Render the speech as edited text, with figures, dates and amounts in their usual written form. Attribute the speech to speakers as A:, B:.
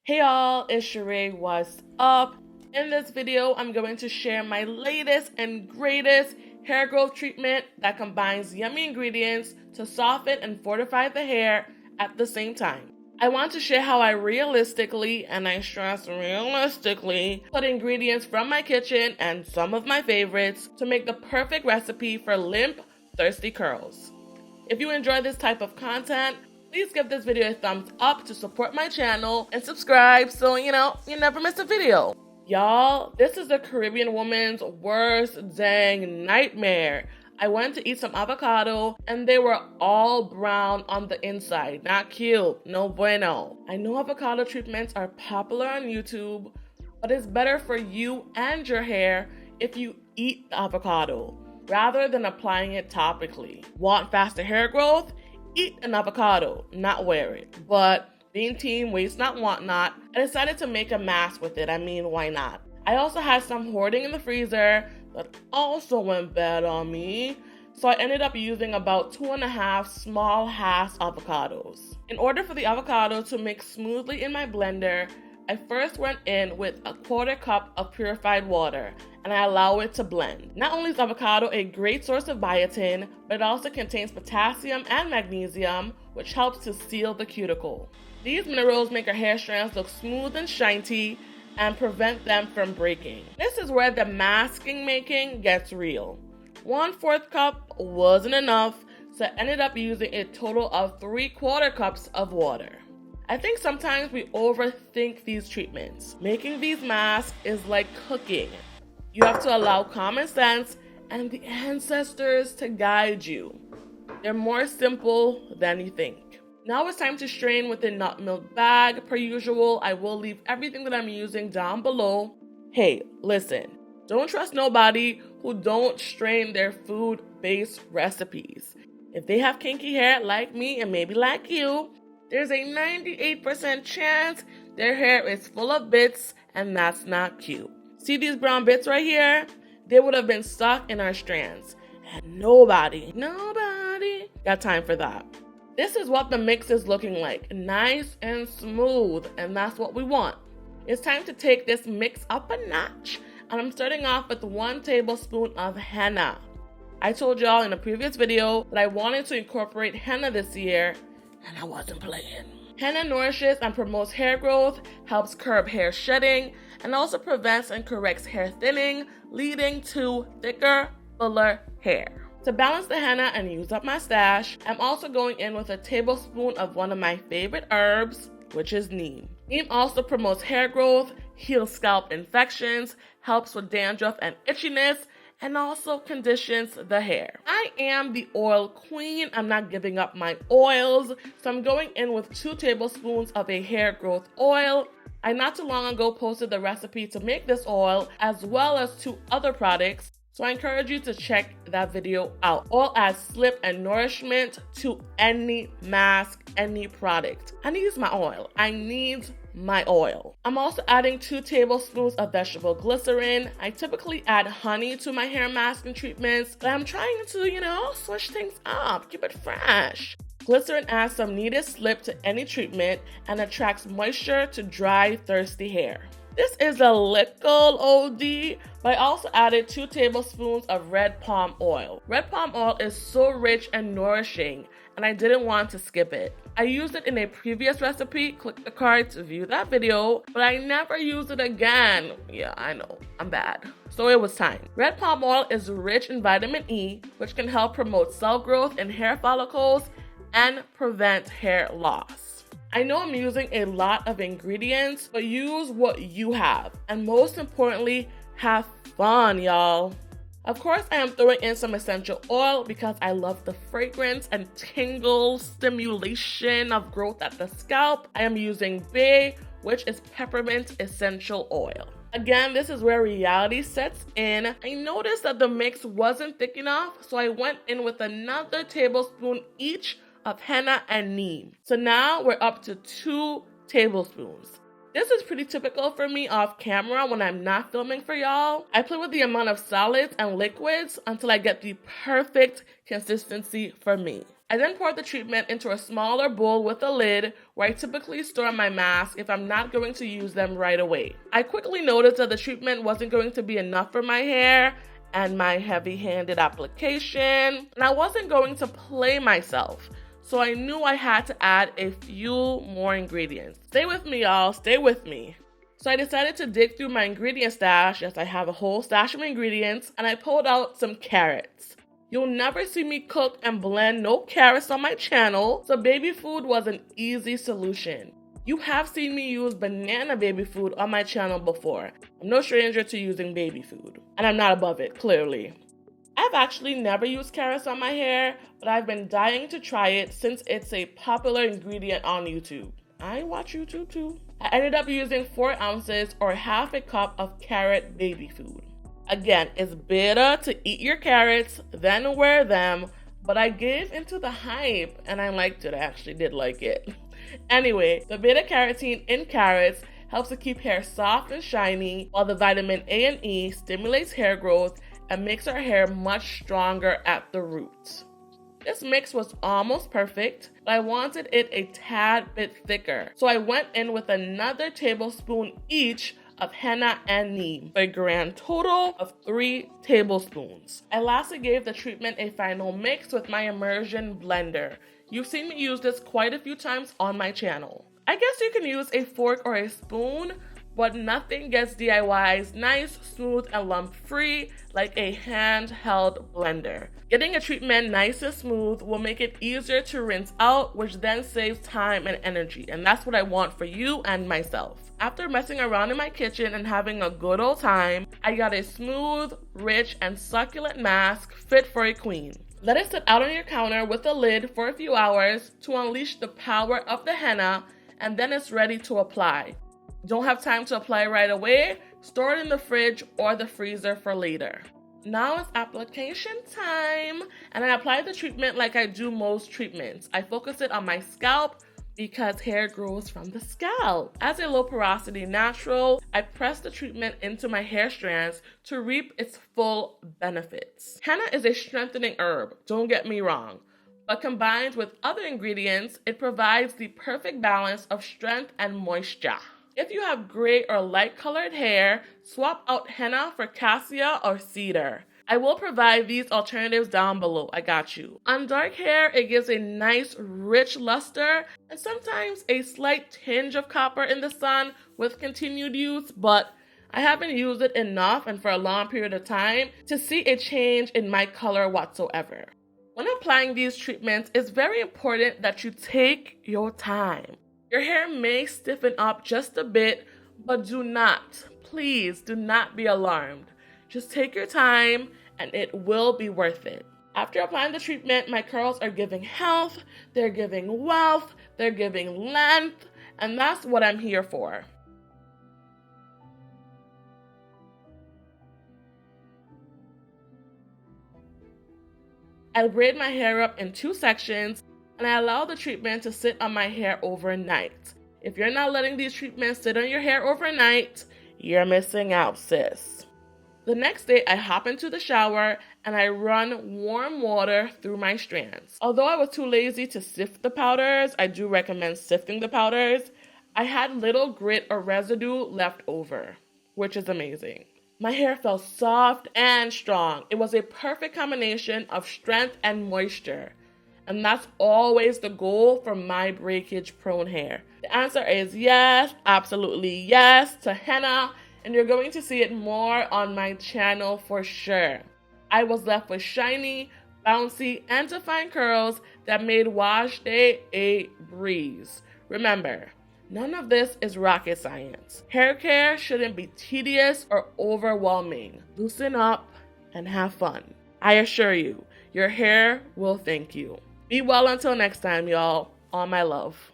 A: Hey y'all, it's SheRea, what's up? In this video, I'm going to share my latest and greatest hair growth treatment that combines yummy ingredients to soften and fortify the hair at the same time. I want to share how I realistically, and I stress realistically, put ingredients from my kitchen and some of my favorites to make the perfect recipe for limp, thirsty curls. If you enjoy this type of content, please give this video a thumbs up to support my channel and subscribe so you never miss a video. Y'all, this is a Caribbean woman's worst dang nightmare. I went to eat some avocado and they were all brown on the inside. Not cute, no bueno. I know avocado treatments are popular on YouTube, but it's better for you and your hair if you eat the avocado rather than applying it topically. Want faster hair growth? Eat an avocado, not wear it. But being team waste not, want not, I decided to make a mask with it. I mean, why not? I also had some hoarding in the freezer that also went bad on me. So I ended up using about 2.5 small Hass avocados. In order for the avocado to mix smoothly in my blender, I first went in with a 1/4 cup of purified water and I allow it to blend. Not only is avocado a great source of biotin, but it also contains potassium and magnesium, which helps to seal the cuticle. These minerals make our hair strands look smooth and shiny and prevent them from breaking. This is where the masking making gets real. 1/4 cup wasn't enough, so I ended up using a total of 3/4 cups of water. I think sometimes we overthink these treatments. Making these masks is like cooking. You have to allow common sense and the ancestors to guide you. They're more simple than you think. Now it's time to strain with a nut milk bag. Per usual, I will leave everything that I'm using down below. Hey, listen, don't trust nobody who don't strain their food-based recipes. If they have kinky hair like me and maybe like you, there's a 98% chance their hair is full of bits, and that's not cute. See these brown bits right here? They would have been stuck in our strands, and nobody got time for that. This is what the mix is looking like, nice and smooth, and that's what we want. It's time to take this mix up a notch, and I'm starting off with 1 tablespoon of henna. I told y'all in a previous video that I wanted to incorporate henna this year, and I wasn't playing. Henna nourishes and promotes hair growth, helps curb hair shedding, and also prevents and corrects hair thinning, leading to thicker, fuller hair. To balance the henna and use up my stash, I'm also going in with a tablespoon of one of my favorite herbs, which is neem. Neem also promotes hair growth, heals scalp infections, helps with dandruff and itchiness, and also conditions the hair. I am the oil queen. I'm not giving up my oils, so I'm going in with 2 tablespoons of a hair growth oil. I not too long ago posted the recipe to make this oil as well as 2 other products, so I encourage you to check that video out. Oil adds slip and nourishment to any mask, any product. I need my oil. I need my oil. I'm also adding 2 tablespoons of vegetable glycerin. I typically add honey to my hair masking treatments, but I'm trying to, switch things up, keep it fresh. Glycerin adds some needed slip to any treatment and attracts moisture to dry, thirsty hair. This is a little OD, but I also added 2 tablespoons of red palm oil. Red palm oil is so rich and nourishing, and I didn't want to skip it. I used it in a previous recipe, click the card to view that video, but I never used it again. Yeah, I know, I'm bad. So it was time. Red palm oil is rich in vitamin E, which can help promote cell growth in hair follicles and prevent hair loss. I know I'm using a lot of ingredients, but use what you have. And most importantly, have fun, y'all. Of course, I am throwing in some essential oil because I love the fragrance and tingle stimulation of growth at the scalp. I am using Bay, which is peppermint essential oil. Again, this is where reality sets in. I noticed that the mix wasn't thick enough, so I went in with another tablespoon each of henna and neem. So now we're up to 2 tablespoons. This is pretty typical for me off camera when I'm not filming for y'all. I play with the amount of solids and liquids until I get the perfect consistency for me. I then poured the treatment into a smaller bowl with a lid where I typically store my masks if I'm not going to use them right away. I quickly noticed that the treatment wasn't going to be enough for my hair and my heavy-handed application, and I wasn't going to play myself. So I knew I had to add a few more ingredients. Stay with me, y'all, stay with me. So I decided to dig through my ingredient stash. Yes, I have a whole stash of ingredients, and I pulled out some carrots. You'll never see me cook and blend no carrots on my channel, so baby food was an easy solution. You have seen me use banana baby food on my channel before. I'm no stranger to using baby food, and I'm not above it, clearly. I've actually never used carrots on my hair, but I've been dying to try it since it's a popular ingredient on YouTube. I watch YouTube too. I ended up using 4 ounces or half a cup of carrot baby food. Again, it's better to eat your carrots than wear them, but I gave into the hype and I liked it. I actually did like it. Anyway, the beta carotene in carrots helps to keep hair soft and shiny, while the vitamin A and E stimulates hair growth and makes our hair much stronger at the roots. This mix was almost perfect, but I wanted it a tad bit thicker, so I went in with another tablespoon each of henna and neem, for a grand total of 3 tablespoons. I lastly gave the treatment a final mix with my immersion blender. You've seen me use this quite a few times on my channel. I guess you can use a fork or a spoon, but nothing gets DIYs nice, smooth, and lump-free like a handheld blender. Getting a treatment nice and smooth will make it easier to rinse out, which then saves time and energy, and that's what I want for you and myself. After messing around in my kitchen and having a good old time, I got a smooth, rich, and succulent mask fit for a queen. Let it sit out on your counter with a lid for a few hours to unleash the power of the henna, and then it's ready to apply. Don't have time to apply right away? Store it in the fridge or the freezer for later. Now it's application time, and I apply the treatment like I do most treatments. I focus it on my scalp because hair grows from the scalp. As a low porosity natural, I press the treatment into my hair strands to reap its full benefits. Henna is a strengthening herb, don't get me wrong, but combined with other ingredients, it provides the perfect balance of strength and moisture. If you have gray or light colored hair, swap out henna for cassia or cedar. I will provide these alternatives down below, I got you. On dark hair, it gives a nice rich luster and sometimes a slight tinge of copper in the sun with continued use, but I haven't used it enough and for a long period of time to see a change in my color whatsoever. When applying these treatments, it's very important that you take your time. Your hair may stiffen up just a bit, but please do not be alarmed. Just take your time and it will be worth it. After applying the treatment, my curls are giving health, they're giving wealth, they're giving length, and that's what I'm here for. I braid my hair up in 2 sections, and I allow the treatment to sit on my hair overnight. If you're not letting these treatments sit on your hair overnight, you're missing out, sis. The next day, I hop into the shower and I run warm water through my strands. Although I was too lazy to sift the powders, I do recommend sifting the powders, I had little grit or residue left over, which is amazing. My hair felt soft and strong. It was a perfect combination of strength and moisture. And that's always the goal for my breakage-prone hair. The answer is yes, absolutely yes to henna, and you're going to see it more on my channel for sure. I was left with shiny, bouncy, and defined curls that made wash day a breeze. Remember, none of this is rocket science. Hair care shouldn't be tedious or overwhelming. Loosen up and have fun. I assure you, your hair will thank you. Be well until next time, y'all. All my love.